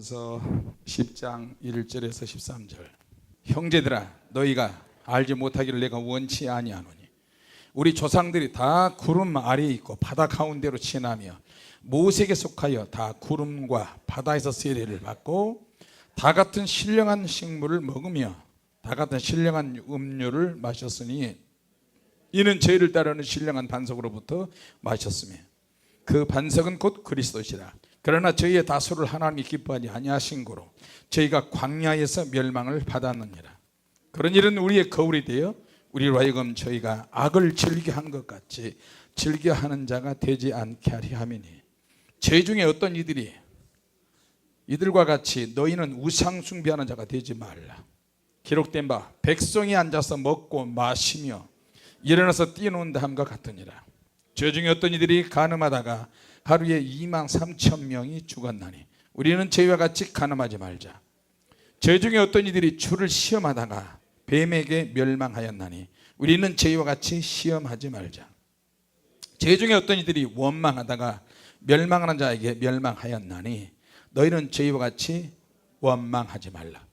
고린도전서 10장 1절에서 13절. 형제들아 너희가 알지 못하기를 내가 원치 아니하노니 우리 조상들이 다 구름 아래에 있고 바다 가운데로 지나며 모세에게 속하여 다 구름과 바다에서 세례를 받고 다 같은 신령한 식물을 먹으며 다 같은 신령한 음료를 마셨으니 이는 저희를 따르는 신령한 반석으로부터 마셨으며 그 반석은 곧 그리스도시라. 그러나 저희의 다수를 하나님이 기뻐하지 아니하신 고로 저희가 광야에서 멸망을 받았느니라. 그런 일은 우리의 거울이 되어 우리로 하여금 저희가 악을 즐겨한 것 같이 즐겨하는 자가 되지 않게 하려 함이니 저희 중에 어떤 이들이 이들과 같이 너희는 우상 숭배하는 자가 되지 말라. 기록된 바 백성이 앉아서 먹고 마시며 일어나서 뛰노는다 함과 같으니라. 저희 중에 어떤 이들이 간음하다가 하루에 23,000명이 죽었나니 우리는 저희와 같이 간음하지 말자. 저희 중에 어떤 이들이 주를 시험하다가 뱀에게 멸망하였나니 우리는 저희와 같이 시험하지 말자. 저희 중에 어떤 이들이 원망하다가 멸망하는 자에게 멸망하였나니 너희는 저희와 같이 원망하지 말라.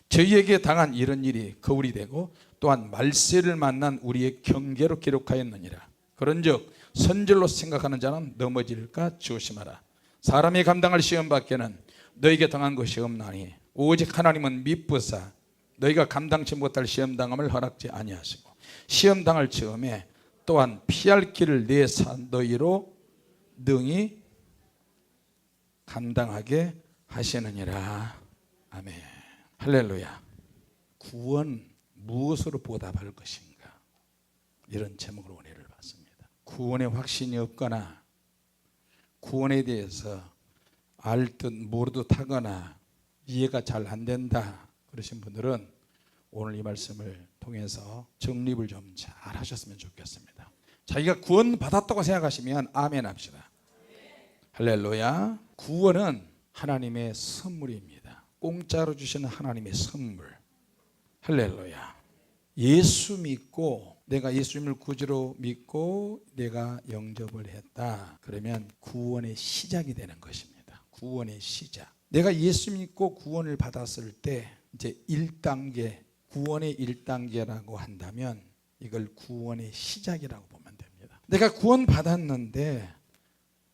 저희에게 당한 이런 일이 거울이 되고 또한 말세를 만난 우리의 경계로 기록하였느니라. 그런즉 선절로 생각하는 자는 넘어질까 조심하라. 사람이 감당할 시험 밖에는 너에게 당한 것이 없나니 오직 하나님은 미쁘사 너희가 감당치 못할 시험 당함을 허락지 아니하시고 시험 당할 즈음에 또한 피할 길을 내사 너희로 능히 감당하게 하시느니라. 아멘. 할렐루야. 구원 무엇으로 보답할 것인가, 이런 제목으로 은혜를 받습니다. 구원의 확신이 없거나 구원에 대해서 알 듯 모르듯 하거나 이해가 잘 안 된다 그러신 분들은 오늘 이 말씀을 통해서 정립을 좀 잘 하셨으면 좋겠습니다. 자기가 구원 받았다고 생각하시면 아멘 합시다. 할렐루야. 구원은 하나님의 선물입니다. 공짜로 주시는 하나님의 선물. 할렐루야. 예수 믿고 내가 예수님을 구주로 믿고 내가 영접을 했다. 그러면 구원의 시작이 되는 것입니다. 구원의 시작. 내가 예수 믿고 구원을 받았을 때 이제 1단계, 구원의 1단계라고 한다면 이걸 구원의 시작이라고 보면 됩니다. 내가 구원 받았는데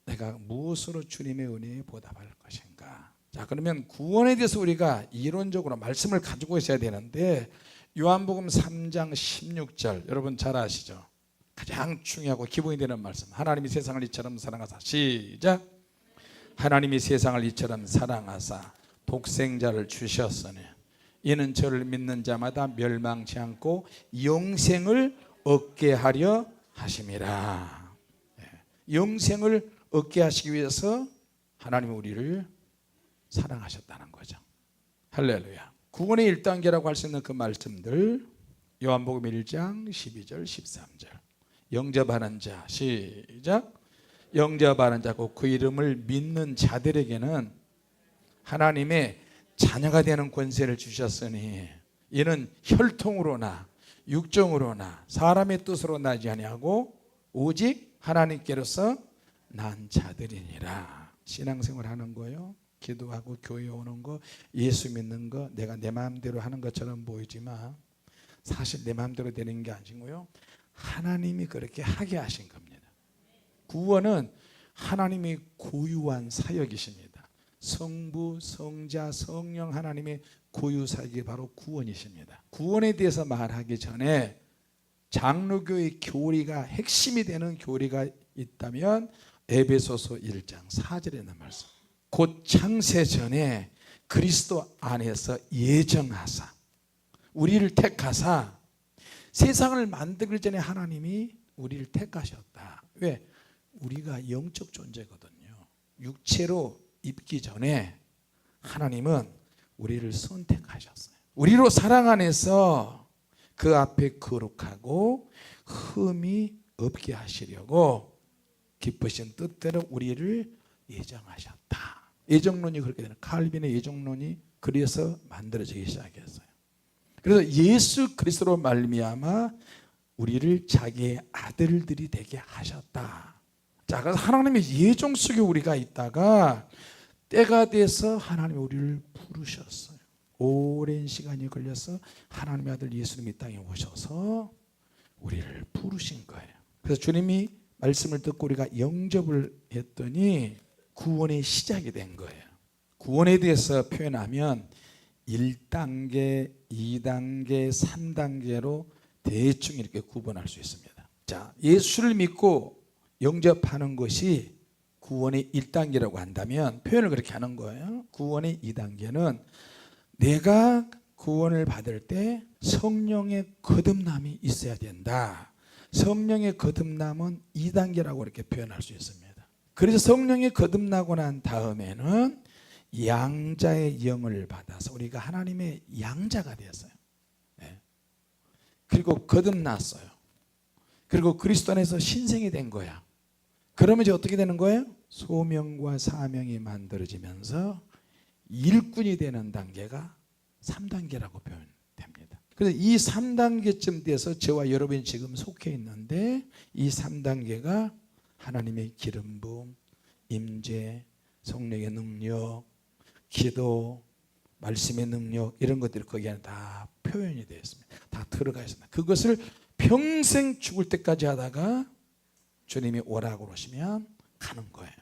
내가 무엇으로 주님의 은혜에 보답할 것인가? 자, 그러면 구원에 대해서 우리가 이론적으로 말씀을 가지고 있어야 되는데 요한복음 3장 16절 여러분 잘 아시죠? 가장 중요하고 기본이 되는 말씀. 하나님이 세상을 이처럼 사랑하사, 시작. 하나님이 세상을 이처럼 사랑하사 독생자를 주셨으니 이는 저를 믿는 자마다 멸망치 않고 영생을 얻게 하려 하심이라. 영생을 얻게 하시기 위해서 하나님이 우리를 사랑하셨다는 거죠. 할렐루야. 구원의 1단계라고 할 수 있는 그 말씀들 요한복음 1장 12절 13절. 영접하는 자, 시작. 영접하는 자고 그 이름을 믿는 자들에게는 하나님의 자녀가 되는 권세를 주셨으니 이는 혈통으로나 육정으로나 사람의 뜻으로 나지 아니하고 오직 하나님께로서 난 자들이니라. 신앙생활 하는 거요, 기도하고 교회 오는 거, 예수 믿는 거 내가 내 마음대로 하는 것처럼 보이지만 사실 내 마음대로 되는 게 아니고요, 하나님이 그렇게 하게 하신 겁니다. 구원은 하나님이 고유한 사역이십니다. 성부, 성자, 성령 하나님의 고유 사역이 바로 구원이십니다. 구원에 대해서 말하기 전에 장로교의 교리가 핵심이 되는 교리가 있다면 에베소서 1장 4절에 있는 말씀. 곧 창세 전에 그리스도 안에서 예정하사 우리를 택하사 세상을 만들기 전에 하나님이 우리를 택하셨다. 왜? 우리가 영적 존재거든요. 육체로 입기 전에 하나님은 우리를 선택하셨어요. 우리로 사랑 안에서 그 앞에 거룩하고 흠이 없게 하시려고 기쁘신 뜻대로 우리를 예정하셨다. 예정론이 그렇게 되는, 칼빈의 예정론이 그래서 만들어지기 시작했어요. 그래서 예수 그리스도로 말미암아 우리를 자기의 아들들이 되게 하셨다. 자, 그래서 하나님의 예정 속에 우리가 있다가 때가 돼서 하나님이 우리를 부르셨어요. 오랜 시간이 걸려서 하나님의 아들 예수님이 이 땅에 오셔서 우리를 부르신 거예요. 그래서 주님이 말씀을 듣고 우리가 영접을 했더니 구원의 시작이 된 거예요. 구원에 대해서 표현하면 1단계, 2단계, 3단계로 대충 이렇게 구분할 수 있습니다. 자, 예수를 믿고 영접하는 것이 구원의 1단계라고 한다면 표현을 그렇게 하는 거예요. 구원의 2단계는 내가 구원을 받을 때 성령의 거듭남이 있어야 된다. 성령의 거듭남은 2단계라고 이렇게 표현할 수 있습니다. 그래서 성령이 거듭나고 난 다음에는 양자의 영을 받아서 우리가 하나님의 양자가 되었어요. 네. 그리고 거듭났어요. 그리고 그리스도 안에서 신생이 된 거야. 그러면 이제 어떻게 되는 거예요? 소명과 사명이 만들어지면서 일꾼이 되는 단계가 3단계라고 표현됩니다. 그래서 이 3단계쯤 돼서 저와 여러분이 지금 속해 있는데 이 3단계가 하나님의 기름 부음, 임재, 성령의 능력, 기도, 말씀의 능력 이런 것들이 거기 안에 다 표현이 되어 있습니다. 다 들어가 있습니다. 그것을 평생 죽을 때까지 하다가 주님이 오라고 그러시면 가는 거예요.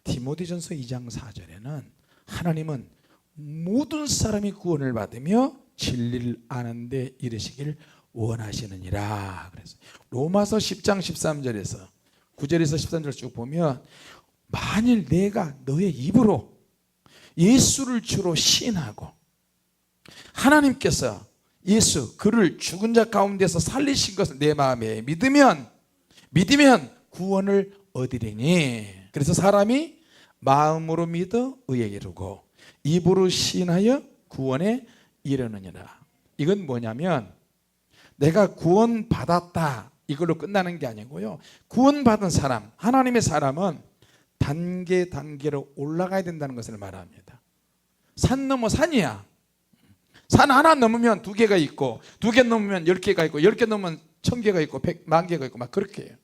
디모데전서 2장 4절에는 하나님은 모든 사람이 구원을 받으며 진리를 아는 데 이르시길 원하시느니라 그래서 로마서 10장 13절에서 9절에서 13절 쭉 보면 만일 내가 너의 입으로 예수를 주로 시인하고 하나님께서 예수 그를 죽은 자 가운데서 살리신 것을 내 마음에 믿으면 구원을 얻으리니 그래서 사람이 마음으로 믿어 의에 이르고 입으로 시인하여 구원에 이르느니라. 이건 뭐냐면 내가 구원 받았다 이걸로 끝나는 게 아니고요. 구원 받은 사람 하나님의 사람은 단계로 올라가야 된다는 것을 말합니다. 산 넘어 산이야. 산 하나 넘으면 2개가 있고 2개 넘으면 10개가 있고 10개 넘으면 1000개가 있고 100만 개가 있고 막 그렇게 해요.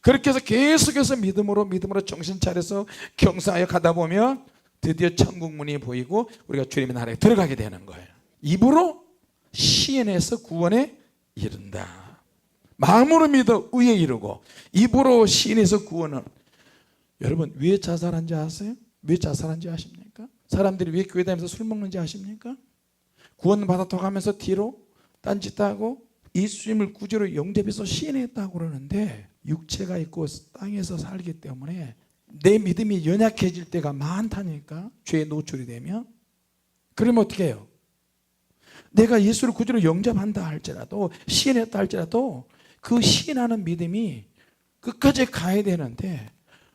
그렇게 해서 계속해서 믿음으로 정신 차려서 경상하여 가다 보면 드디어 천국 문이 보이고 우리가 주님의 나라에 들어가게 되는 거예요. 입으로 시인해서 구원에 이른다. 마음으로 믿어 의에 이르고 입으로 시인해서 구원을. 여러분 왜 자살한지 아세요? 왜 자살한지 아십니까? 사람들이 왜 교회 다니면서 술 먹는지 아십니까? 구원 받았다고 하면서 뒤로 딴짓하고 예수님을 구주로 영접해서 시인했다고 그러는데 육체가 있고 땅에서 살기 때문에 내 믿음이 연약해질 때가 많다니까. 죄에 노출이 되면. 그러면 어떻게 해요? 내가 예수를 구주로 영접한다 할지라도 시인했다 할지라도 그 시인하는 믿음이 끝까지 가야 되는데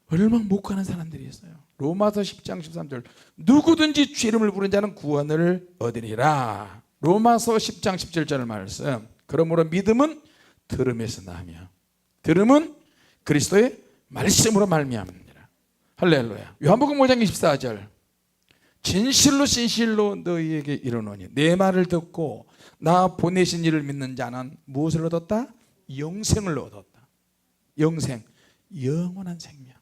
얼마나 못 가는 사람들이 있어요. 로마서 10장 13절 누구든지 주 이름을 부른 자는 구원을 얻으리라. 로마서 10장 17절 말씀 그러므로 믿음은 들음에서 나며 들음은 그리스도의 말씀으로 말미암느니라. 할렐루야. 요한복음 5장 24절 진실로 너희에게 이르노니 내 말을 듣고 나 보내신 이를 믿는 자는 무엇을 얻었다? 영생을 얻었다. 영생, 영원한 생명.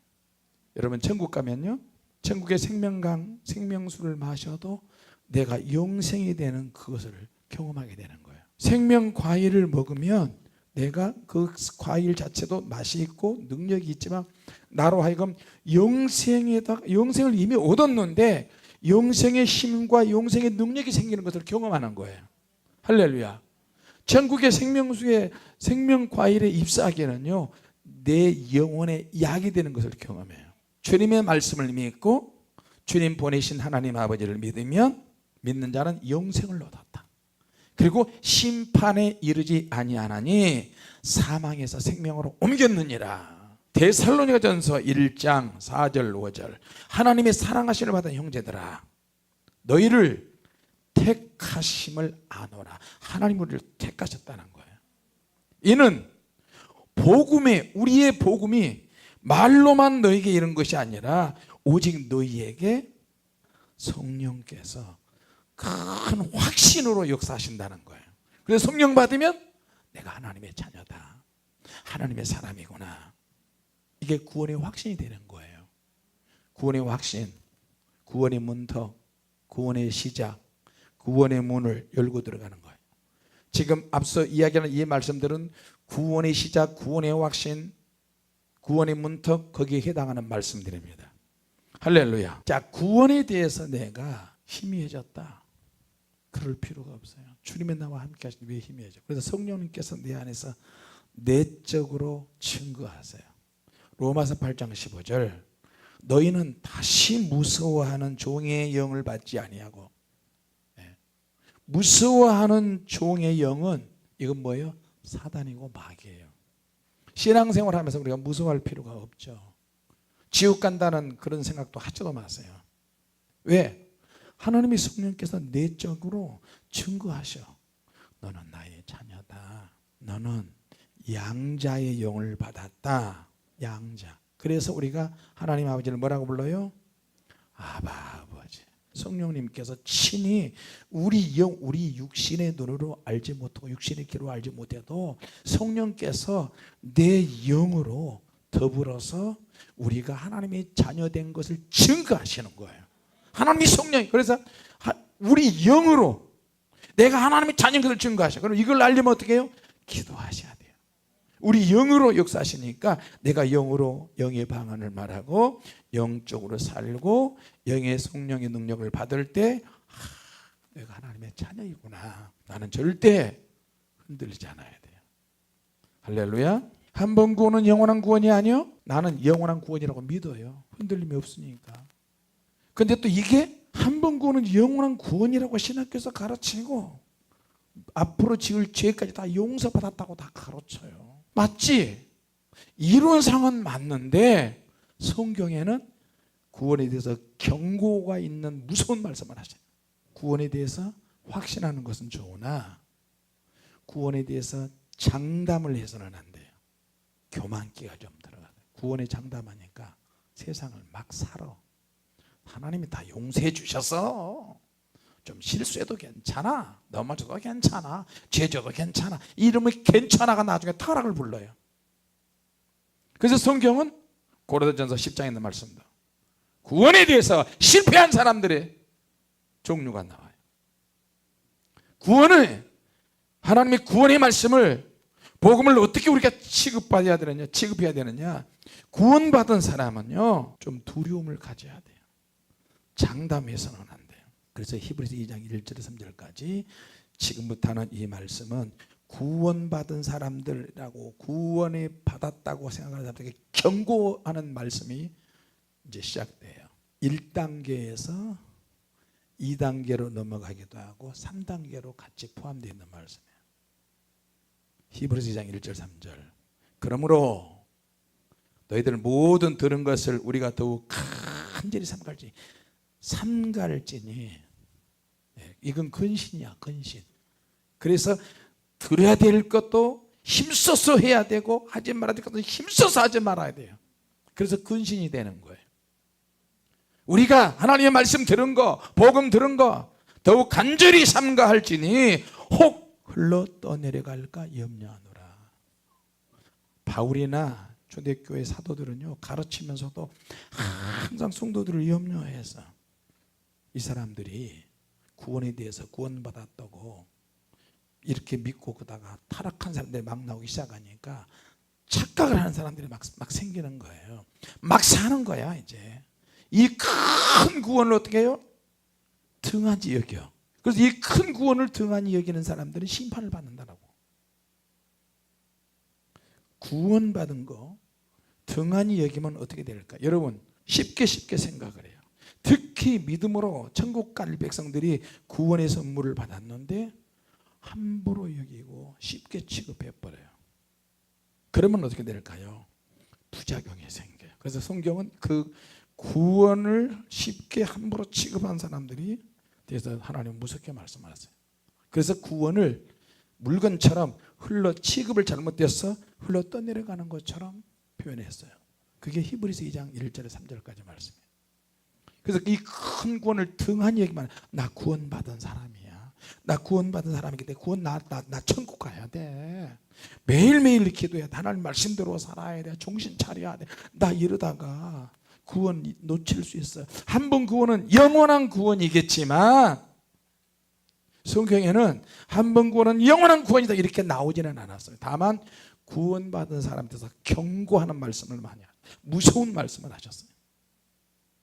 여러분 천국 가면요 천국의 생명강 생명수를 마셔도 내가 영생이 되는 그것을 경험하게 되는 거예요. 생명 과일을 먹으면 내가 그 과일 자체도 맛이 있고 능력이 있지만 나로 하여금 영생을 이미 얻었는데 영생의 힘과 영생의 능력이 생기는 것을 경험하는 거예요. 할렐루야. 천국의 생명수의 생명 과일에 입사하기에는요 내 영혼의 약이 되는 것을 경험해요. 주님의 말씀을 믿고 주님 보내신 하나님 아버지를 믿으면 믿는 자는 영생을 얻었다. 그리고 심판에 이르지 아니하나니 사망에서 생명으로 옮겼느니라. 데살로니가전서 1장 4절 5절 하나님의 사랑하심을 받은 형제들아 너희를 택하심을 아노라. 하나님 우리를 택하셨다는 거예요. 이는 복음에 우리의 복음이 말로만 너에게 이른 것이 아니라 오직 너희에게 성령께서 큰 확신으로 역사하신다는 거예요. 그래서 성령 받으면 내가 하나님의 자녀다. 하나님의 사람이구나. 이게 구원의 확신이 되는 거예요. 구원의 확신. 구원의 문턱, 구원의 시작, 구원의 문을 열고 들어가는 거예요. 지금 앞서 이야기하는 이 말씀들은 구원의 시작, 구원의 확신, 구원의 문턱, 거기에 해당하는 말씀들입니다. 할렐루야. 자, 구원에 대해서 내가 희미해졌다, 그럴 필요가 없어요. 주님의 나와 함께 하시니 왜 희미해져? 그래서 성령님께서 내 안에서 내적으로 증거하세요. 로마서 8장 15절, 너희는 다시 무서워하는 종의 영을 받지 아니하고. 무서워하는 종의 영은 이건 뭐예요? 사단이고 마귀예요. 신앙생활 하면서 우리가 무서워할 필요가 없죠. 지옥 간다는 그런 생각도 하지도 마세요. 왜? 하나님의 성령께서 내적으로 증거하셔. 너는 나의 자녀다. 너는 양자의 영을 받았다. 양자. 그래서 우리가 하나님 아버지를 뭐라고 불러요? 아바 아버지. 성령님께서 친히 우리 영, 우리 육신의 눈으로 알지 못하고 육신의 귀로 알지 못해도 성령께서 내 영으로 더불어서 우리가 하나님의 자녀된 것을 증거하시는 거예요. 하나님의 성령이. 그래서 우리 영으로 내가 하나님의 자녀인 것을 증거하셔. 그럼 이걸 알려면 어떻게 해요? 기도하셔야 돼요. 우리 영으로 역사하시니까 내가 영으로 영의 방언을 말하고 영적으로 살고 영의 성령의 능력을 받을 때 내가 하나님의 자녀이구나. 나는 절대 흔들리지 않아야 돼요. 할렐루야. 한 번 구원은 영원한 구원이 아니요? 나는 영원한 구원이라고 믿어요. 흔들림이 없으니까. 근데 또 이게 한 번 구원은 영원한 구원이라고 신학교에서 가르치고 앞으로 지을 죄까지 다 용서받았다고 다 가르쳐요. 맞지? 이론상은 맞는데 성경에는 구원에 대해서 경고가 있는 무서운 말씀을 하셔요. 구원에 대해서 확신하는 것은 좋으나 구원에 대해서 장담을 해서는 안 돼요. 교만기가 좀 들어가요. 구원에 장담하니까 세상을 막 살아. 하나님이 다 용서해 주셔서 좀 실수해도 괜찮아, 넘어져도 괜찮아, 죄져도 괜찮아, 이러면 괜찮아가 나중에 타락을 불러요. 그래서 성경은 고린도전서 10장에 있는 말씀도 구원에 대해서 실패한 사람들의 종류가 나와요. 구원을, 하나님의 구원의 말씀을, 복음을 어떻게 우리가 취급해야 되느냐? 구원받은 사람은요 좀 두려움을 가져야 돼요. 장담해서는 안 돼요. 그래서 히브리서 2장 1절에서 3절까지 지금부터 하는 이 말씀은 구원받은 사람들이라고, 구원을 받았다고 생각하는 사람들에게 경고하는 말씀이 이제 시작돼요. 1단계에서 2단계로 넘어가기도 하고 3단계로 같이 포함되어 있는 말씀이에요. 히브리서 2장 1절 3절. 그러므로 너희들 모든 들은 것을 우리가 더욱 간절히 삼갈지니. 이건 근신이야, 근신. 그래서 들어야 될 것도 힘써서 해야 되고 하지 말아야 될 것도 힘써서 하지 말아야 돼요. 그래서 근신이 되는 거예요. 우리가 하나님의 말씀 들은 거, 복음 들은 거 더욱 간절히 삼가할지니 혹 흘러 떠내려갈까 염려하노라. 바울이나 초대교회 사도들은요 가르치면서도 항상 성도들을 염려해서 이 사람들이 구원에 대해서 구원받았다고 이렇게 믿고 그다가 타락한 사람들이 막 나오기 시작하니까 착각을 하는 사람들이 막 생기는 거예요. 막 사는 거야. 이제 이 큰 구원을 어떻게 해요? 등한히 여겨. 그래서 이 큰 구원을 등한히 여기는 사람들은 심판을 받는다라고. 구원받은 거 등한히 여기면 어떻게 될까? 여러분 쉽게 생각을 해요. 특히 믿음으로 천국 갈 백성들이 구원의 선물을 받았는데 함부로 여기고 쉽게 취급해버려요. 그러면 어떻게 될까요? 부작용이 생겨요. 그래서 성경은 그 구원을 쉽게 함부로 취급한 사람들이 대해서 하나님 무섭게 말씀하셨어요. 그래서 구원을 물건처럼 취급을 잘못해서 흘러 떠내려가는 것처럼 표현했어요. 그게 히브리서 2장 1절에서 3절까지 말씀이에요. 그래서 이 큰 구원을 등한히 여기면 나 구원받은 사람이야. 나 구원받은 사람이기 때문에 나 천국 가야 돼. 매일매일 기도해야 돼. 하나님 말씀대로 살아야 돼. 정신 차려야 돼. 나 이러다가 구원 놓칠 수 있어요. 한 번 구원은 영원한 구원이겠지만 성경에는 한 번 구원은 영원한 구원이다 이렇게 나오지는 않았어요. 다만 구원받은 사람한테서 경고하는 말씀을 많이 하셨어요. 무서운 말씀을 하셨어요.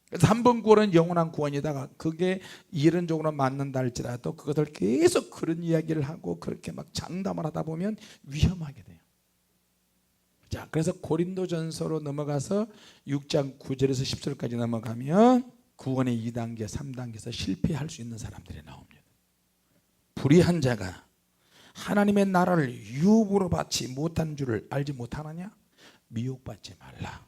그래서 한 번 구원은 영원한 구원이다가 그게 이론적으로 맞는다 할지라도 그것을 계속 그런 이야기를 하고 그렇게 막 장담을 하다 보면 위험하게 돼요. 자, 그래서 고린도전서로 넘어가서 6장 9절에서 10절까지 넘어가면 구원의 2단계 3단계에서 실패할 수 있는 사람들이 나옵니다. 불의한 자가 하나님의 나라를 유업으로 받지 못한 줄을 알지 못하느냐? 미혹받지 말라.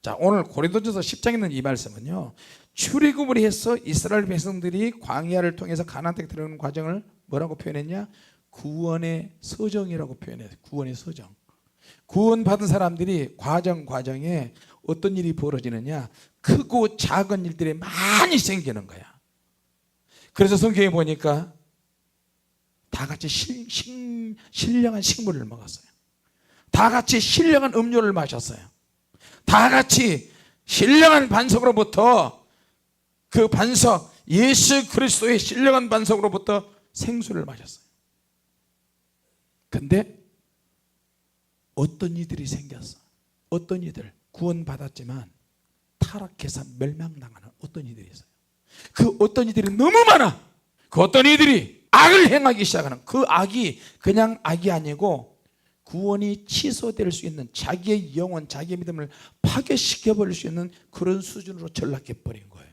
자, 오늘 고린도전서 10장에 있는 이 말씀은요, 출애굽을 해서 이스라엘 백성들이 광야를 통해서 가나안 땅에 들어가는 과정을 뭐라고 표현했냐? 구원의 서정이라고 표현했어요. 구원의 서정. 구원받은 사람들이 과정에 어떤 일이 벌어지느냐? 크고 작은 일들이 많이 생기는 거야. 그래서 성경에 보니까 다 같이 신령한 식물을 먹었어요. 다 같이 신령한 음료를 마셨어요. 다 같이 신령한 반석으로부터 그 반석 예수 그리스도의 신령한 반석으로부터 생수를 마셨어요. 근데 어떤 이들이 생겼어. 어떤 이들 구원받았지만 타락해서 멸망당하는 어떤 이들이 있어요. 그 어떤 이들이 너무 많아. 그 어떤 이들이 악을 행하기 시작하는, 그 악이 그냥 악이 아니고 구원이 취소될 수 있는, 자기의 영혼, 자기의 믿음을 파괴시켜버릴 수 있는 그런 수준으로 전락해버린 거예요.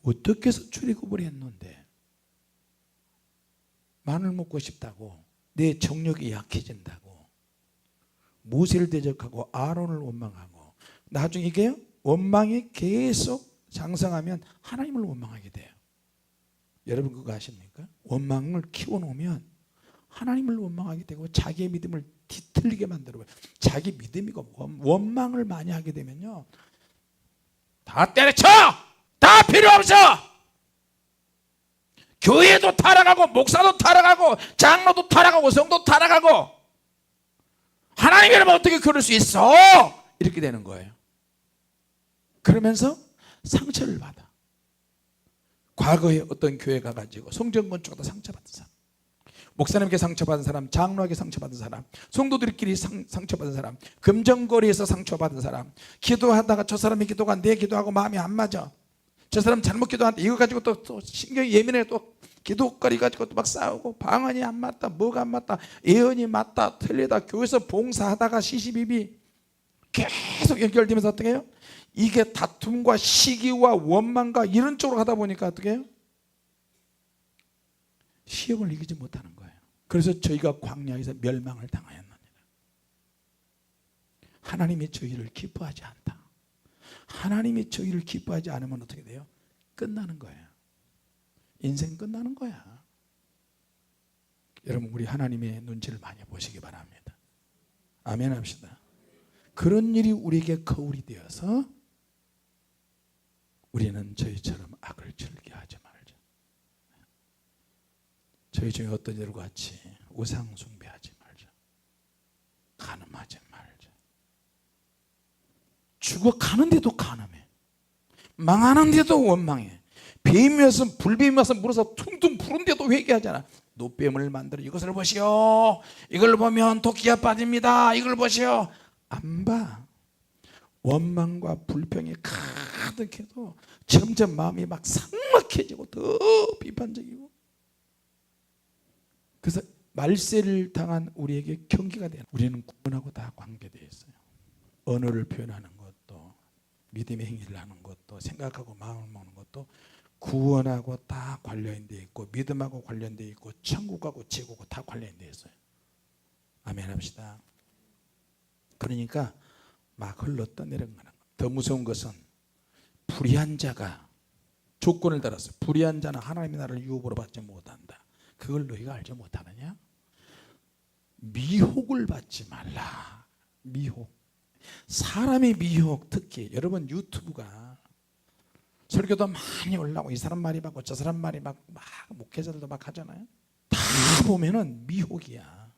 어떻게 해서 출애굽을 했는데 마늘 먹고 싶다고, 내 정력이 약해진다고 모세를 대적하고 아론을 원망하고, 나중에 이게 원망이 계속 장성하면 하나님을 원망하게 돼요. 여러분 그거 아십니까? 원망을 키워놓으면 하나님을 원망하게 되고 자기의 믿음을 뒤틀리게 만들어요. 자기 믿음이고 원망을 많이 하게 되면요, 다 때려쳐! 다 필요 없어! 교회도 타락하고 목사도 타락하고 장로도 타락하고 성도 타락하고, 하나님이라면 어떻게 그럴 수 있어? 이렇게 되는 거예요. 그러면서 상처를 받아. 과거에 어떤 교회 가가지고 성전 건축하다 상처받은 사람, 목사님께 상처받은 사람, 장로에게 상처받은 사람, 성도들끼리 상처받은 사람, 금전거리에서 상처받은 사람, 기도하다가 저 사람의 기도가 내 기도하고 마음이 안 맞아, 저 사람 잘못 기도한다, 이거 가지고 또 신경이 예민해, 또 기도거리 가지고 또 막 싸우고, 방언이 안 맞다, 뭐가 안 맞다, 예언이 맞다 틀리다, 교회에서 봉사하다가 시시비비 계속 연결되면서 어떻게 해요? 이게 다툼과 시기와 원망과 이런 쪽으로 하다 보니까 어떻게 해요? 시험을 이기지 못하는 거예요. 그래서 저희가 광야에서 멸망을 당하였느니라. 하나님이 저희를 기뻐하지 않다. 하나님이 저희를 기뻐하지 않으면 어떻게 돼요? 끝나는 거예요. 인생 끝나는 거야. 여러분, 우리 하나님의 눈치를 많이 보시기 바랍니다. 아멘 합시다. 그런 일이 우리에게 거울이 되어서 우리는 저희처럼 악을 즐겨하지 말자. 저희 중에 어떤 이들 같이 우상 숭배하지 말자. 간음하지 말자. 죽어가는데도 간음해. 망하는데도 원망해. 뱀이어서 불뱀이어서 물어서 퉁퉁 부른데도 회개하잖아. 노뱀을 만들어 이것을 보시오. 이걸 보면 도끼가 빠집니다. 이걸 보시오. 안 봐. 원망과 불평이 가득해도 점점 마음이 막 삭막해지고 더 비판적이고, 그래서 말세를 당한 우리에게 경계가 돼요. 우리는 구원하고 다 관계되어 있어요. 언어를 표현하는 것도, 믿음의 행위를 하는 것도, 생각하고 마음을 먹는 것도 구원하고 다 관련되어 있고, 믿음하고 관련되어 있고, 천국하고 지옥하고 다 관련되어 있어요. 아멘 합시다. 그러니까 막 흘러떠내려가는 것. 더 무서운 것은 불의한 자가 조건을 달았어요. 불의한 자는 하나님의 나라를 유업으로 받지 못한다. 그걸 너희가 알지 못하느냐? 미혹을 받지 말라. 미혹. 사람의 미혹, 특히 여러분 유튜브가 설교도 많이 올라오고 이 사람 말이 맞고 저 사람 말이 막 목회자들도 막 하잖아요. 다 보면은 미혹이야.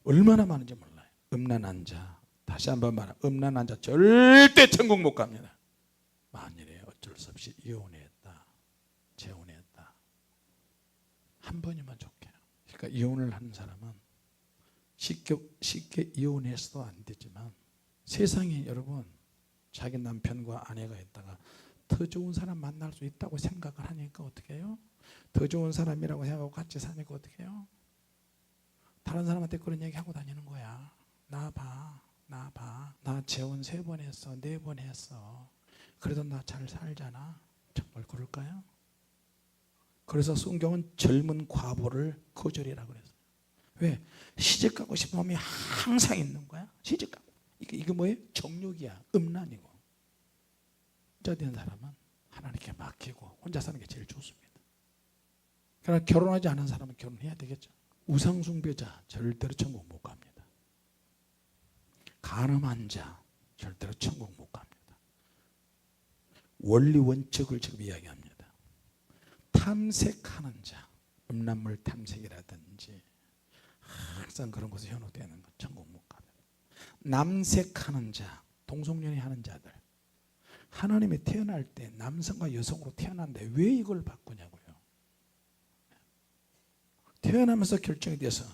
얼마나 많은지 몰라요. 음란한 자, 다시 한번 말하, 음란한 자 절대 천국 못 갑니다. 만일에 어쩔 수 없이 이혼했다, 재혼했다, 한 번이면 좋게요. 그러니까 이혼을 하는 사람은 쉽게 이혼해서도 안 되지만, 세상에 여러분 자기 남편과 아내가 있다가 더 좋은 사람 만날 수 있다고 생각을 하니까 어떻게 해요? 더 좋은 사람이라고 생각하고 같이 사니까 어떻게 해요? 다른 사람한테 그런 얘기 하고 다니는 거야. 나 봐, 나 재혼 3번 했어, 4번 했어. 그래도 나 잘 살잖아. 정말 그럴까요? 그래서 성경은 젊은 과부를 거절이라고 그랬어요. 왜? 시집 가고 싶은 마음이 항상 있는 거야. 시집 가고. 이게 뭐예요? 정욕이야. 음란이고. 혼자 된 사람은 하나님께 맡기고 혼자 사는 게 제일 좋습니다. 그러나 결혼하지 않은 사람은 결혼해야 되겠죠. 우상숭배자 절대로 천국 못 갑니다. 간음한 자 절대로 천국 못 갑니다. 원리 원칙을 지금 이야기합니다. 탐색하는 자, 음란물 탐색이라든지 항상 그런 것에 현혹되어 있는 것 천국 못 갑니다. 남색하는 자, 동성연애 하는 자들, 하나님이 태어날 때 남성과 여성으로 태어났는데 왜 이걸 바꾸냐고요. 태어나면서 결정이 돼서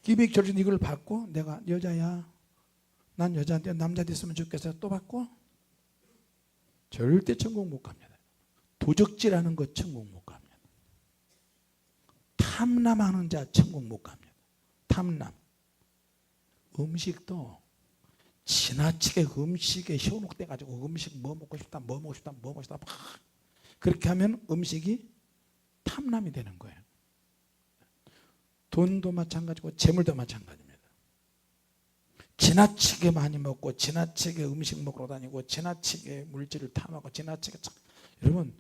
기백 결정 이걸 받고 내가 여자야, 난 여자인데 남자 됐으면 좋겠어요. 또 받고? 절대 천국 못 갑니다. 도적질하는 것 천국 못 갑니다. 탐남하는 자 천국 못 갑니다. 탐남. 음식도 지나치게 음식에 현혹돼 가지고 음식 뭐 먹고 싶다 그렇게 하면 음식이 탐남이 되는 거예요. 돈도 마찬가지고 재물도 마찬가지입니다. 지나치게 많이 먹고 지나치게 음식 먹으러 다니고 지나치게 물질을 탐하고 지나치게 여러분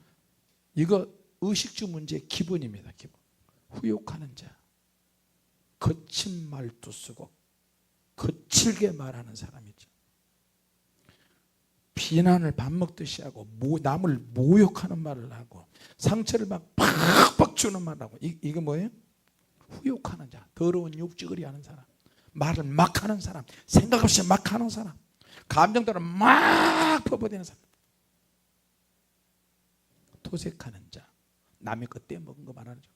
이거 의식주 문제의 기본입니다. 기본. 후욕하는 자, 거친 말도 쓰고 거칠게 말하는 사람이죠. 비난을 밥 먹듯이 하고 남을 모욕하는 말을 하고 상처를 막 팍팍 주는 말을 하고 이거 뭐예요? 후욕하는 자, 더러운 욕지거리 하는 사람, 말을 막 하는 사람, 생각 없이 막 하는 사람, 감정대로 막 퍼부어대는 사람, 토색하는 자, 남의 것 떼먹은 거 말하죠.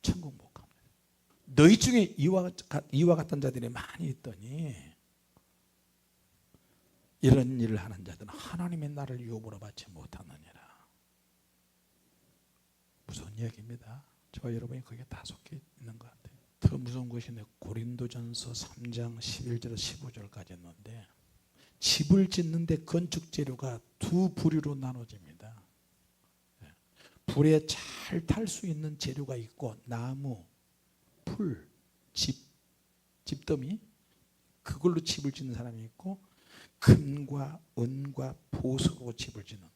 천국 못 갑니다. 너희 중에 이와 같은 자들이 많이 있더니 이런 일을 하는 자들은 하나님의 나라를 유업으로 받지 못하느니라. 무서운 이야기입니다. 저와 여러분이 거기에 다 속해 있는 것 같아요. 더 무서운 것이 고린도전서 3장 11절 15절까지 있는데, 집을 짓는데 건축 재료가 두 부류로 나눠집니다. 불에 잘 탈 수 있는 재료가 있고, 나무, 풀, 집더미, 그걸로 집을 짓는 사람이 있고, 금과 은과 보석으로 집을 짓는,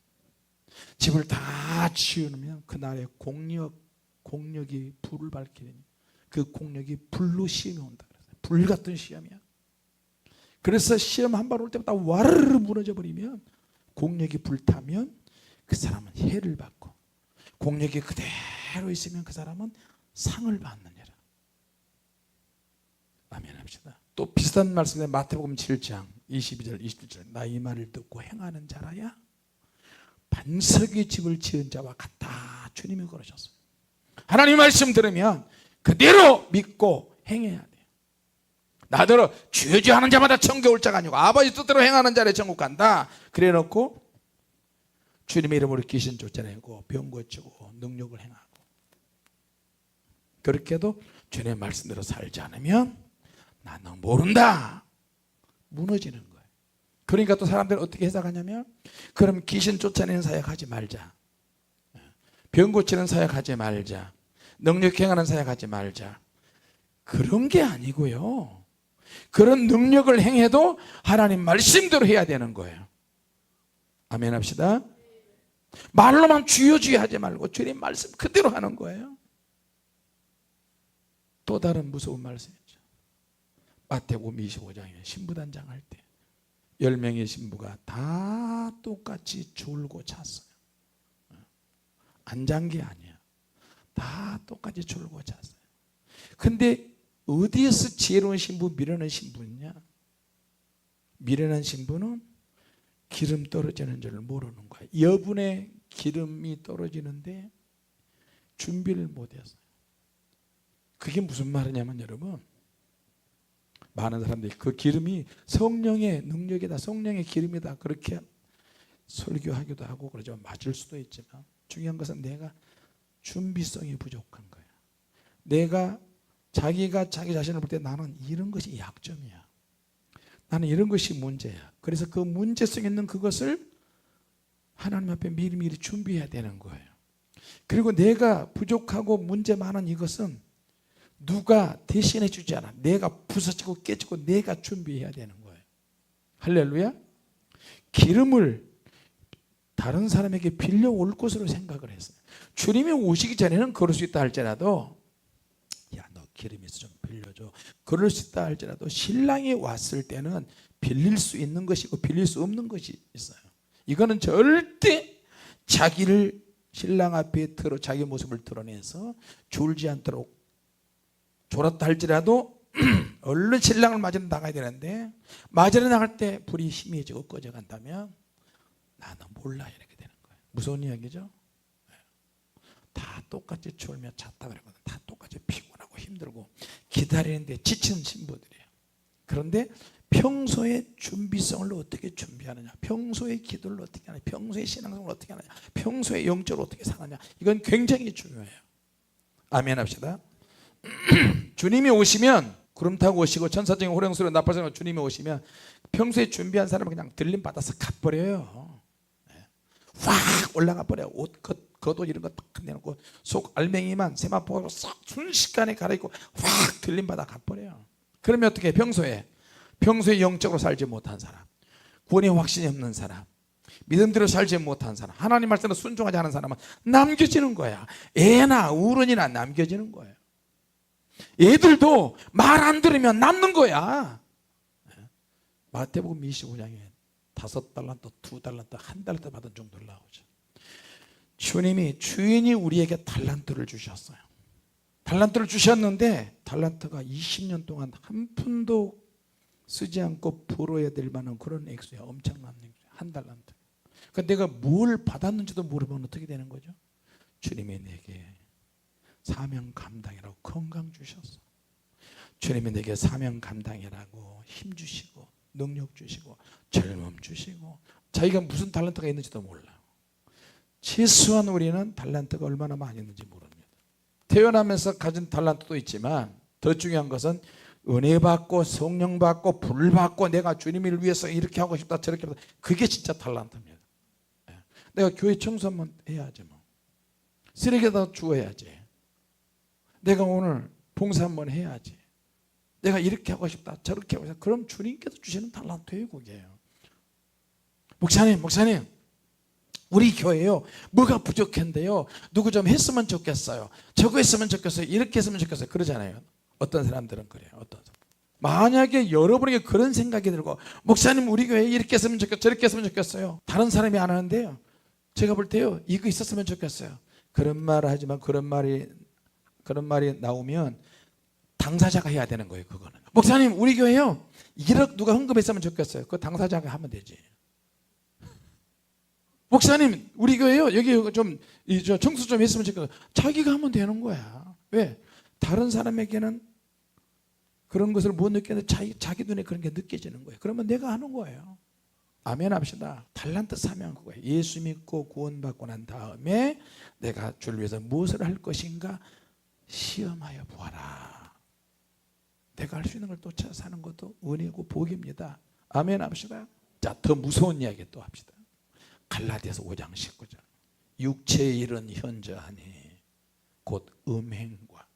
집을 다 지으면 그날에 공력이 불을 밝히니 그 공력이 불로 시험이 온다. 불 같은 시험이야. 그래서 시험 한 발 올 때마다 와르르 무너져 버리면, 공력이 불타면 그 사람은 해를 받고, 공력이 그대로 있으면 그 사람은 상을 받느니라. 아멘 합시다. 또 비슷한 말씀에 마태복음 7장 22절 27절, 나 이 말을 듣고 행하는 자라야 반석의 집을 지은 자와 같다. 주님이 그러셨어요. 하나님 말씀 들으면 그대로 믿고 행해야 돼요. 나더러 주여주여 하는 자마다 천국 올 자가 아니고 아버지 뜻대로 행하는 자를 천국 간다. 그래 놓고 주님의 이름으로 귀신 쫓아내고 병 고치고 능력을 행하고, 그렇게 해도 주님의 말씀대로 살지 않으면 나는 모른다. 무너지는 거예요. 그러니까 또 사람들은 어떻게 해석하냐면, 그럼 귀신 쫓아내는 사역 하지 말자, 병 고치는 사역 하지 말자, 능력 행하는 사역 하지 말자, 그런 게 아니고요. 그런 능력을 행해도 하나님 말씀대로 해야 되는 거예요. 아멘 합시다. 말로만 주여 주여 하지 말고 주님 말씀 그대로 하는 거예요. 또 다른 무서운 말씀이죠. 마태복음 25장에 신부단장 할 때 10명의 신부가 다 똑같이 졸고 잤어요. 안 잔 게 아니야. 다 똑같이 졸고 잤어요. 근데 어디에서 지혜로운 신부, 미련한 신부냐? 미련한 신부는 기름 떨어지는 줄 모르는 거야. 여분의 기름이 떨어지는데 준비를 못했어요. 그게 무슨 말이냐면 여러분, 많은 사람들이 그 기름이 성령의 능력이다, 성령의 기름이다 그렇게 설교하기도 하고 그러죠. 맞을 수도 있지만 중요한 것은 내가 준비성이 부족한 거야. 내가 자기가 자기 자신을 볼 때 나는 이런 것이 약점이야, 나는 이런 것이 문제야. 그래서 그 문제성 있는 그것을 하나님 앞에 미리미리 준비해야 되는 거예요. 그리고 내가 부족하고 문제 많은 이것은 누가 대신해 주지 않아. 내가 부서지고 깨지고 내가 준비해야 되는 거예요. 할렐루야. 기름을 다른 사람에게 빌려올 것으로 생각을 했어요. 주님이 오시기 전에는 그럴 수 있다 할지라도, 야, 너 기름 있어 좀 빌려줘, 그럴 수 있다 할지라도 신랑이 왔을 때는 빌릴 수 있는 것이고 빌릴 수 없는 것이 있어요. 이거는 절대 자기를 신랑 앞에 자기 모습을 드러내서 졸지 않도록, 졸았다 할지라도 얼른 신랑을 맞으러 나가야 되는데 맞으러 나갈 때 불이 희미해지고 꺼져간다면 나는 몰라 이렇게 되는 거예요. 무서운 이야기죠. 다 똑같이 졸며 잤다 그러거든. 다 똑같이 피곤하고 힘들고 기다리는데 지친 신부들이에요. 그런데 평소에 준비성을 어떻게 준비하느냐, 평소에 기도를 어떻게 하느냐, 평소에 신앙생활을 어떻게 하느냐, 평소에 영적으로 어떻게 사느냐, 이건 굉장히 중요해요. 아멘 합시다. 주님이 오시면 구름 타고 오시고 천사적인 호령소리로 나팔소리로 주님이 오시면 평소에 준비한 사람은 그냥 들림 받아서 가버려요. 확 올라가 버려요. 옷, 겉옷 이런 거 딱 내놓고 속 알맹이만 세마포로 싹 순식간에 갈아입고 확 들림 받아 가버려요. 그러면 어떻게 해요? 평소에 영적으로 살지 못한 사람, 구원의 확신이 없는 사람, 믿음대로 살지 못한 사람, 하나님 말씀에 순종하지 않은 사람은 남겨지는 거야. 애나 어른이나 남겨지는 거예요. 애들도 말 안 들으면 남는 거야. 마태복음 25장에 5달란트, 2달란트, 1달란트 받은 정도를 나오죠. 주님이, 주인이 우리에게 달란트를 주셨어요. 달란트를 주셨는데 달란트가 20년 동안 한 푼도 쓰지 않고 벌어야 될 만한 그런 액수야. 엄청난 액수야. 1달란트. 그러니까 내가 뭘 받았는지도 모르면 어떻게 되는 거죠? 주님이 내게 사명 감당이라고 건강 주셨어. 주님이 내게 사명 감당이라고 힘 주시고 능력 주시고 젊음 주시고, 자기가 무슨 달란트가 있는지도 몰라. 최소한 우리는 달란트가 얼마나 많이 있는지 모릅니다. 태어나면서 가진 달란트도 있지만 더 중요한 것은 은혜 받고 성령 받고 불 받고 내가 주님을 위해서 이렇게 하고 싶다 저렇게 하다, 그게 진짜 달란트입니다. 내가 교회 청소 한번 해야지, 뭐 쓰레기에다 주워야지, 내가 오늘 봉사 한번 해야지, 내가 이렇게 하고 싶다 저렇게 하고 싶다, 그럼 주님께서 주시는 달란트예요. 그게요. 목사님 우리 교회요 뭐가 부족한데요, 누구 좀 했으면 좋겠어요, 저거 했으면 좋겠어요, 이렇게 했으면 좋겠어요, 그러잖아요. 어떤 사람들은 그래요. 어떤 사람. 만약에 여러분에게 그런 생각이 들고, 목사님 우리 교회에 이렇게 했으면 좋겠어요, 저렇게 했으면 좋겠어요, 다른 사람이 안 하는데요, 제가 볼 때요 이거 있었으면 좋겠어요, 그런 말을 하지만 그런 말이 나오면 당사자가 해야 되는 거예요. 그거는 목사님 우리 교회요 1억 누가 헌금했으면 좋겠어요, 그 당사자가 하면 되지. 목사님 우리 교회요 여기 좀 청소 좀 했으면 좋겠어요, 자기가 하면 되는 거야. 왜? 다른 사람에게는 그런 것을 못 느끼는데 자기 눈에 그런 게 느껴지는 거예요. 그러면 내가 하는 거예요. 아멘 합시다. 달란트 사명 그거예요. 예수 믿고 구원받고 난 다음에 내가 주를 위해서 무엇을 할 것인가 시험하여 보아라. 내가 할 수 있는 걸 또 찾아 사는 것도 은혜고 복입니다. 아멘 합시다. 자, 더 무서운 이야기 또 합시다. 갈라디아서 5장 19절. 육체의 일은 현저하니 곧 음행과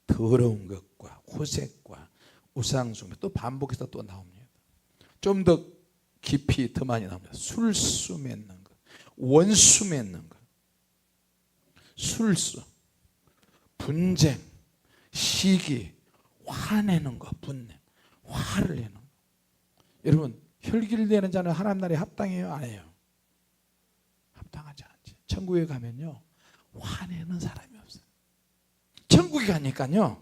더러운 것과 호색과 우상숭배, 또 반복해서 또 나옵니다. 좀 더 깊이 더 많이 나옵니다. 술수 맺는 것, 원수 맺는 것, 술수, 분쟁, 시기, 화내는 것, 분내, 화를 내는 것. 여러분 혈기를 내는 자는 하나님 나라에 합당해요? 안 해요? 합당하지 않지. 천국에 가면요 화내는 사람이 없어요. 천국에 가니까요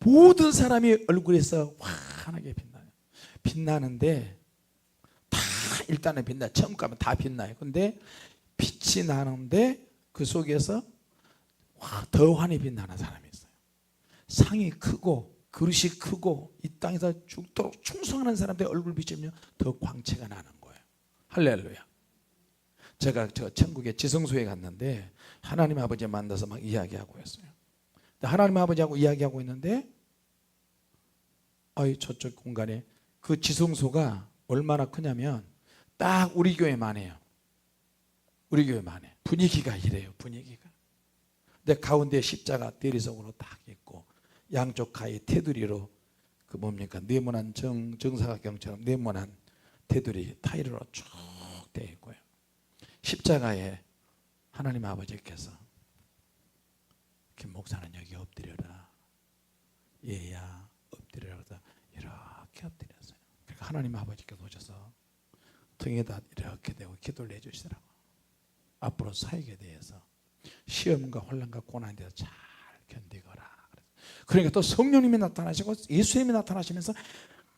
모든 사람이 얼굴에서 환하게 빛나요. 빛나는데 다 일단은 빛나요. 처음 가면 다 빛나요. 근데 빛이 나는데 그 속에서 더 환히 빛나는 사람이 있어요. 상이 크고 그릇이 크고 이 땅에서 죽도록 충성하는 사람들 얼굴 비추면 더 광채가 나는 거예요. 할렐루야. 제가 저 천국에 지성소에 갔는데 하나님 아버지 만나서 막 이야기하고 있어요. 하나님 아버지하고 이야기하고 있는데 저쪽 공간에 그 지성소가 얼마나 크냐면 딱 우리 교회만 해요. 우리 교회만 해. 분위기가 이래요. 분위기가. 근데 가운데 십자가 대리석으로 딱 있고 양쪽 가에 테두리로 그 뭡니까 네모난 정사각형처럼 네모난 테두리 타일로 쭉 되어 있고요. 십자가에 하나님 아버지께서 김 목사는 여기 엎드려라. 얘야 엎드려라. 이렇게 엎드렸어요. 그러니까 하나님 아버지께서 오셔서 등에다 이렇게 대고 기도를 해주시더라고. 앞으로 사역에 대해서 시험과 혼란과 고난에 대해서 잘 견디거라. 그러니까 또 성령님이 나타나시고 예수님이 나타나시면서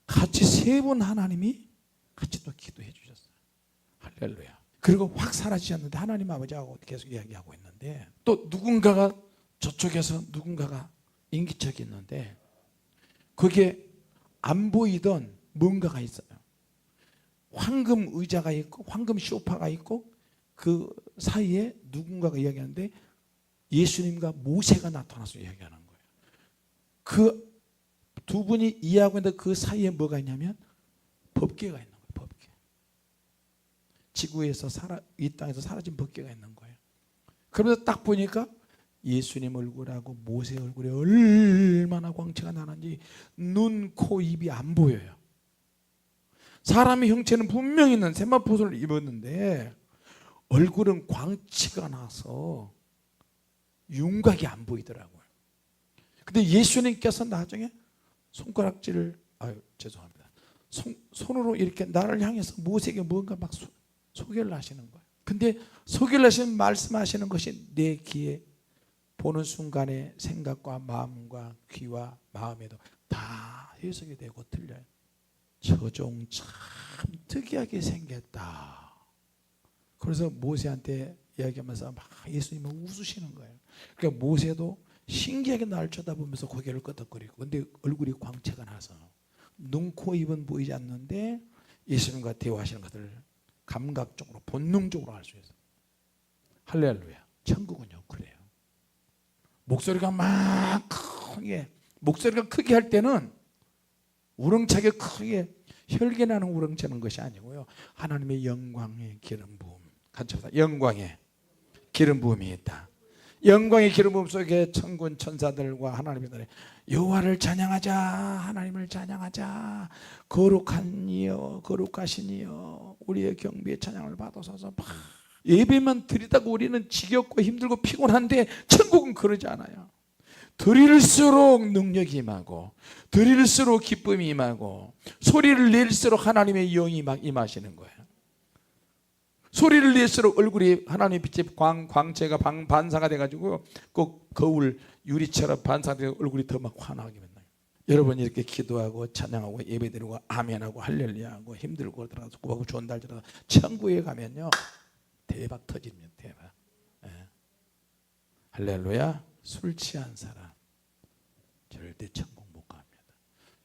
같이 세 분 하나님이 같이 또 기도해 주셨어요. 할렐루야. 그리고 확 사라지셨는데 하나님 아버지하고 계속 이야기하고 있는데 또 누군가가 저쪽에서 누군가가 인기척이 있는데 그게 안 보이던 뭔가가 있어요. 황금 의자가 있고 황금 소파가 있고 그 사이에 누군가가 이야기하는데 예수님과 모세가 나타나서 이야기하는 거예요. 그 두 분이 이야기하고 있는데 그 사이에 뭐가 있냐면 법궤가 있는 거예요. 법궤. 지구에서 이 땅에서 사라진 법궤가 있는 거예요. 그러면서 딱 보니까 예수님 얼굴하고 모세 얼굴에 얼마나 광채가 나는지 눈, 코, 입이 안 보여요. 사람의 형체는 분명히 있는 세마포를 입었는데 얼굴은 광채가 나서 윤곽이 안 보이더라고요. 근데 예수님께서 나중에 손가락질을 죄송합니다. 손으로 이렇게 나를 향해서 모세에게 뭔가 막 소개를 하시는 거예요. 근데 소개를 하시는 말씀하시는 것이 내 귀에 보는 순간에 생각과 마음과 귀와 마음에도 다 해석이 되고 틀려요. 저 종 참 특이하게 생겼다. 그래서 모세한테 이야기하면서 막 예수님은 웃으시는 거예요. 그러니까 모세도 신기하게 나를 쳐다보면서 고개를 끄덕거리고 근데 얼굴이 광채가 나서 눈, 코, 입은 보이지 않는데 예수님과 대화하시는 것을 감각적으로 본능적으로 알 수 있어요. 할렐루야. 천국은요 그래요. 목소리가 막 크게 목소리가 크게 할 때는 우렁차게 크게 혈기나는 우렁차는 것이 아니고요. 하나님의 영광의 기름 부음. 같이 합시다. 영광의 기름 부음이 있다. 영광의 기름 부음 속에 천군 천사들과 하나님의 여호와를 찬양하자. 하나님을 찬양하자. 거룩한 이여 거룩하신 이여 우리의 경배의 찬양을 받으소서. 예배만 드리다가 우리는 지겹고 힘들고 피곤한데 천국은 그러지 않아요. 드릴수록 능력이 임하고 드릴수록 기쁨이 임하고 소리를 낼수록 하나님의 영이 막 임하시는 거예요. 소리를 낼수록 얼굴이 하나님의 빛의 광채가 반사가 돼가지고 꼭 거울 유리처럼 반사되고 얼굴이 더 막 환하게 만나요. 여러분 이렇게 기도하고 찬양하고 예배드리고 아멘하고 할렐루야하고 힘들고 들어가서 구하고 좋은 날 들어가서 천국에 가면요 대박 터집니다. 대박. 네. 할렐루야. 술 취한 사람 절대 천국 못 갑니다.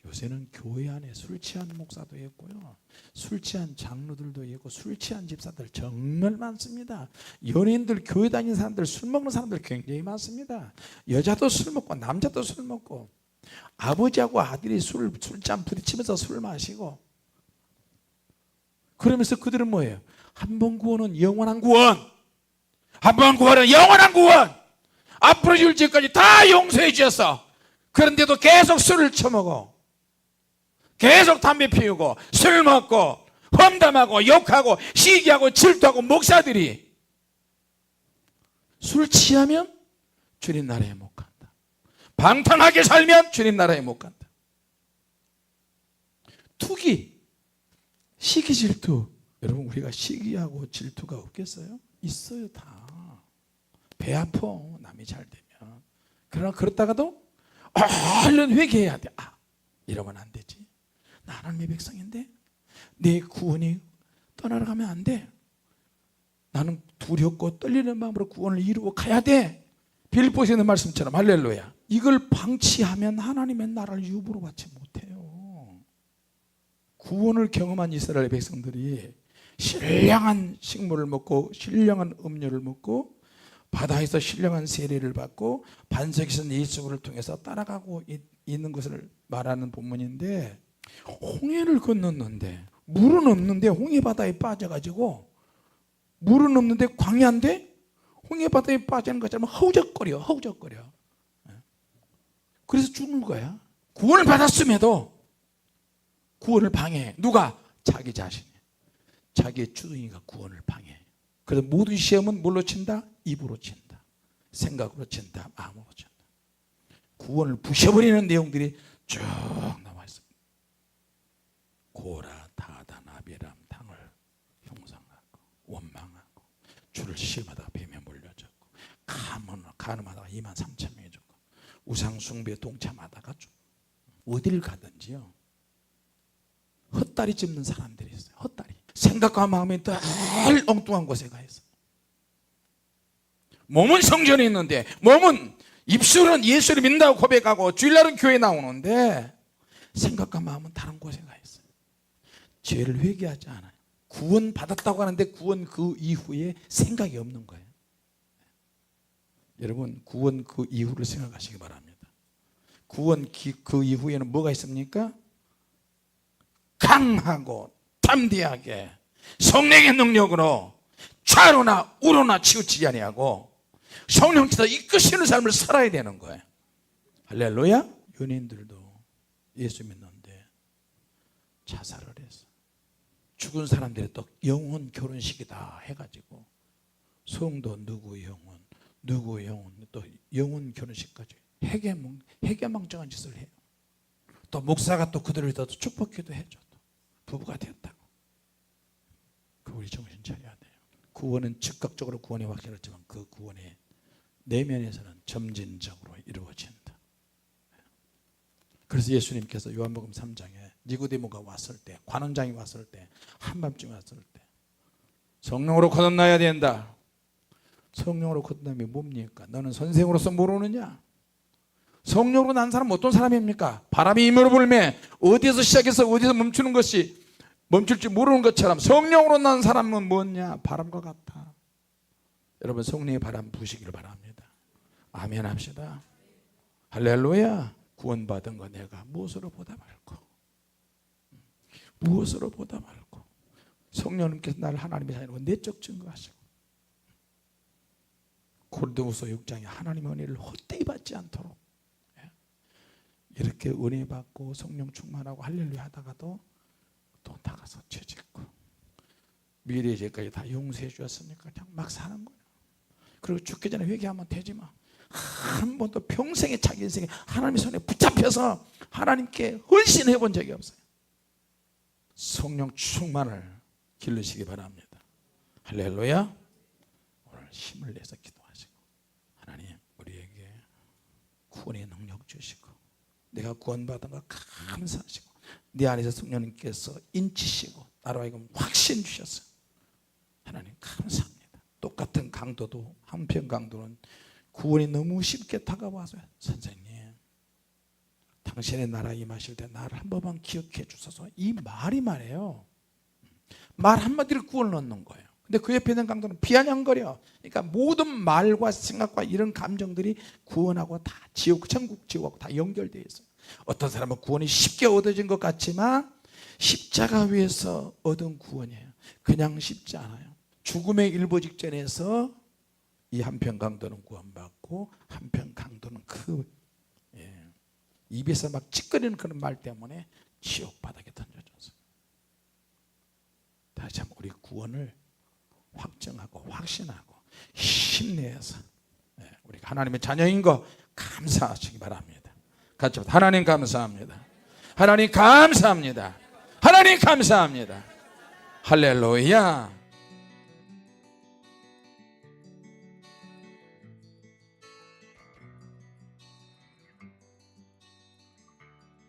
요새는 교회 안에 술 취한 목사도 있고요. 술 취한 장로들도 있고 술 취한 집사들 정말 많습니다. 연예인들 교회 다니는 사람들 술 먹는 사람들 굉장히 많습니다. 여자도 술 먹고 남자도 술 먹고 아버지하고 아들이 술잔 부딪히면서 술 마시고 그러면서 그들은 뭐예요? 한 번 구원은 영원한 구원. 한 번 구원은 영원한 구원. 앞으로 줄 죄까지 다 용서해 주셨어. 그런데도 계속 술을 처먹어. 계속 담배 피우고 술 먹고 험담하고 욕하고 시기하고 질투하고 목사들이 술 취하면 주님 나라에 못 간다. 방탕하게 살면 주님 나라에 못 간다. 투기, 시기 질투. 여러분 우리가 시기하고 질투가 없겠어요? 있어요. 다 배 아파 남이 잘 되면. 그러나 그렇다가도 얼른 회개해야 돼. 이러면 안 되지. 나 하나님의 백성인데 내 구원이 떠나가면 안 돼. 나는 두렵고 떨리는 마음으로 구원을 이루어 가야 돼. 빌립보서에 있는 말씀처럼. 할렐루야. 이걸 방치하면 하나님의 나라를 유부로 받지 못해요. 구원을 경험한 이스라엘 백성들이 신령한 식물을 먹고 신령한 음료를 먹고 바다에서 신령한 세례를 받고 반석에서 예수를 통해서 따라가고 있는 것을 말하는 본문인데, 홍해를 건넜는데 물은 없는데 홍해 바다에 빠져가지고, 물은 없는데 광야인데 홍해 바다에 빠지는 것처럼 허우적거려. 그래서 죽는 거야. 구원을 받았음에도 구원을 방해해. 누가? 자기 자신이. 자기의 주둥이가 구원을 방해해. 그래서 모든 시험은 뭘로 친다? 입으로 친다. 생각으로 친다. 마음으로 친다. 구원을 부셔버리는 내용들이 쭉 나와 있습니다. 고라, 다단, 아비람, 당을 형상하고 원망하고 주를 시험하다가 뱀에 물려졌고 간음하다가 23,000명이 죽고 우상 숭배에 동참하다가 어디를 가든지요 헛다리 짚는 사람들이 있어요. 헛다리. 생각과 마음이 늘 엉뚱한 곳에 가 있어요. 몸은 성전에 있는데, 몸은 입술은 예수를 믿는다고 고백하고 주일날은 교회에 나오는데 생각과 마음은 다른 곳에 가 있어요. 죄를 회개하지 않아요. 구원 받았다고 하는데 구원 그 이후에 생각이 없는 거예요. 여러분, 구원 그 이후를 생각하시기 바랍니다. 구원 그 이후에는 뭐가 있습니까? 강하고 담대하게 성령의 능력으로 좌로나 우로나 치우치지 아니하고 성령께서 이끄시는 삶을 살아야 되는 거예요. 할렐루야. 연예인들도 예수 믿는데 자살을 해서 죽은 사람들이 또 영혼 결혼식이다 해가지고 성도 누구 영혼 또 영혼 결혼식까지 해괴망정한 짓을 해요. 또 목사가 또 그들을 더 축복기도 해줘. 부부가 되었다고. 우리 정신 차려야 돼요. 구원은 즉각적으로 구원의 확신을 했지만 그 구원의 내면에서는 점진적으로 이루어진다. 그래서 예수님께서 요한복음 3장에 니고데모가 왔을 때, 관원장이 왔을 때, 한밤중에 왔을 때 성령으로 거듭나야 된다. 성령으로 거듭남이 뭡니까? 너는 선생으로서 모르느냐? 성령으로 난 사람은 어떤 사람입니까? 바람이 힘으로 불매 어디에서 시작해서 어디서 멈추는 것이 멈출지 모르는 것처럼 성령으로 난 사람은 뭐냐? 바람과 같아. 여러분, 성령의 바람 부시기를 바랍니다. 아멘 합시다. 할렐루야. 구원받은 거 내가 무엇으로 보답할까? 무엇으로 보답할까? 성령님께서 나를 하나님의 자녀로 내적 증거하시고 고린도후서 6장에 하나님의 은혜를 헛되이 받지 않도록 이렇게 은혜 받고 성령 충만하고 할렐루야 하다가도 또 나가서 죄 짓고 미래의 죄까지 다 용서해 주었으니까 그냥 막 사는 거예요. 그리고 죽기 전에 회개하면 되지만 한 번도 평생에 자기 인생에 하나님의 손에 붙잡혀서 하나님께 헌신해 본 적이 없어요. 성령 충만을 기르시기 바랍니다. 할렐루야. 오늘 힘을 내서 기도하시고 하나님 우리에게 구원의 능력 주시고 내가 구원받은 거 감사하시고 내 안에서 성령님께서 인치시고 나로 하여금 확신 주셨어요. 하나님 감사합니다. 똑같은 강도도 한편 강도는 구원이 너무 쉽게 다가와서 선생님 당신의 나라 임하실 때 나를 한 번만 기억해 주소서. 이 말이 말이에요. 말 한마디를 구원을 얻는 거예요. 근데 그 옆에 있는 강도는 비아냥거려. 그러니까 모든 말과 생각과 이런 감정들이 구원하고 다 지옥, 천국, 지옥하고 다 연결되어 있어요. 어떤 사람은 구원이 쉽게 얻어진 것 같지만 십자가 위에서 얻은 구원이에요. 그냥 쉽지 않아요. 죽음의 일보 직전에서 이 한편 강도는 구원받고 한편 강도는 입에서 막 찌꺼리는 그런 말 때문에 지옥 바닥에 던져졌어요. 다시 한번 우리 구원을 확정하고 확신하고 힘내서 우리가 하나님의 자녀인 거 감사하시기 바랍니다. 같이 하나님 감사합니다. 하나님 감사합니다. 하나님 감사합니다. 할렐루야.